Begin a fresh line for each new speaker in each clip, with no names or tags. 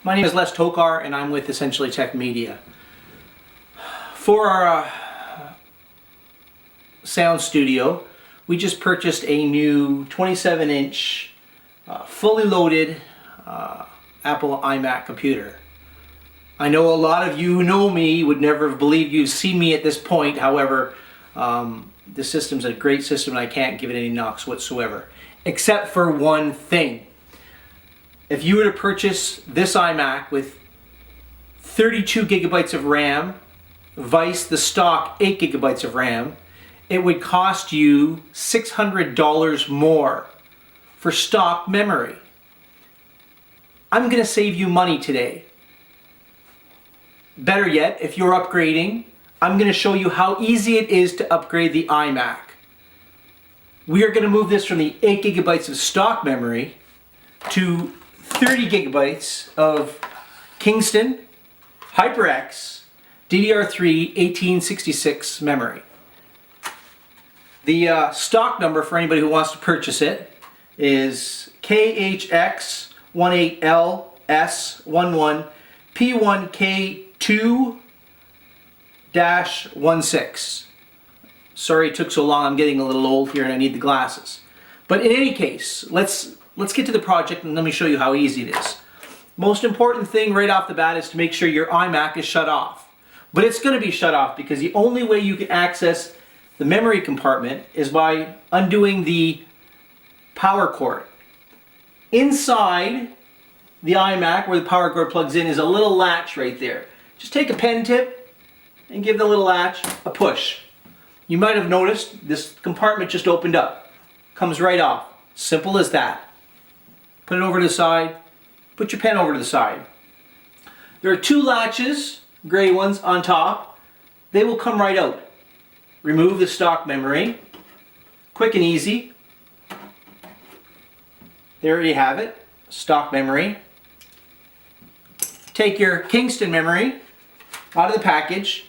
My name is Les Tokar and I'm with Essentially Tech Media. For our sound studio, we just purchased a new 27-inch fully loaded Apple iMac computer. I know a lot of you who know me would never have believed you've seen me at this point. However, the system's a great system and I can't give it any knocks whatsoever. Except for one thing. If you were to purchase this iMac with 32 gigabytes of RAM, vice the stock 8 gigabytes of RAM, it would cost you $600 more for stock memory. I'm going to save you money today. Better yet, if you're upgrading, I'm going to show you how easy it is to upgrade the iMac. We are going to move this from the 8 gigabytes of stock memory to 30 gigabytes of Kingston HyperX DDR3 1866 memory. The stock number for anybody who wants to purchase it is KHX18LS11P1K2-16. Sorry it took so long, I'm getting a little old here and I need the glasses. But in any case, let's get to the project and let me show you how easy it is. Most important thing right off the bat is to make sure your iMac is shut off. But it's going to be shut off because the only way you can access the memory compartment is by undoing the power cord. Inside the iMac, where the power cord plugs in, is a little latch right there. Just take a pen tip and give the little latch a push. You might have noticed this compartment just opened up. Comes right off. Simple as that. Put it over to the side. Put your pen over to the side. There are two latches, gray ones, on top. They will come right out. Remove the stock memory. Quick and easy. There you have it. Stock memory. Take your Kingston memory out of the package.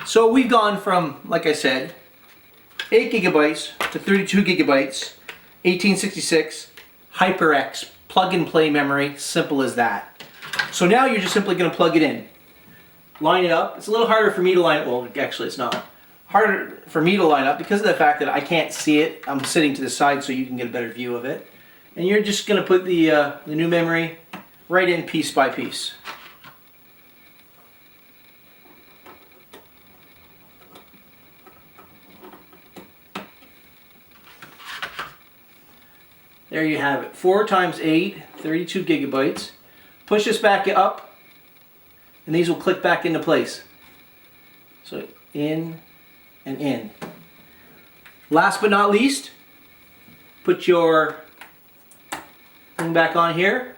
So we've gone from, like I said, 8 gigabytes to 32 gigabytes, 1866 HyperX plug and play memory, simple as that. So now you're just simply going to plug it in. Line it up. It's a little harder for me to line it. Well, actually it's not. Harder for me to line up because of the fact that I can't see it. I'm sitting to the side so you can get a better view of it. And you're just going to put the new memory right in piece by piece. There you have it. 4 times 8, 32 gigabytes. Push this back up and these will click back into place. So in and in. Last but not least, put your thing back on here.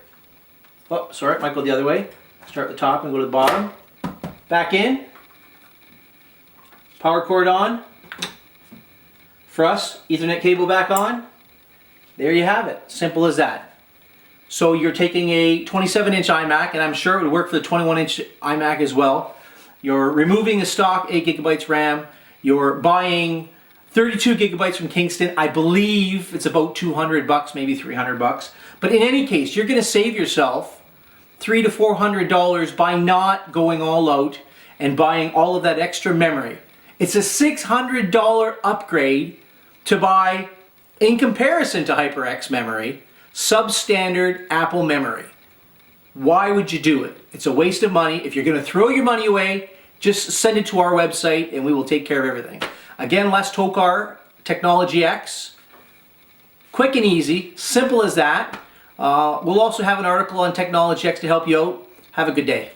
Oh, sorry, it might go the other way. Start at the top and go to the bottom. Back in. Power cord on. For us, Ethernet cable back on. There you have it. Simple as that. So you're taking a 27-inch iMac, and I'm sure it would work for the 21-inch iMac as well. You're removing the stock 8 gigabytes RAM. You're buying 32 gigabytes from Kingston. I believe it's about $200, maybe $300. But in any case, you're going to save yourself $300 to $400 by not going all out and buying all of that extra memory. It's a $600 upgrade to buy, in comparison to HyperX memory, substandard Apple memory. Why would you do it? It's a waste of money. If you're going to throw your money away, just send it to our website and we will take care of everything. Again, Les Tokar, Technology X. Quick and easy, simple as that. We'll also have an article on Technology X to help you out. Have a good day.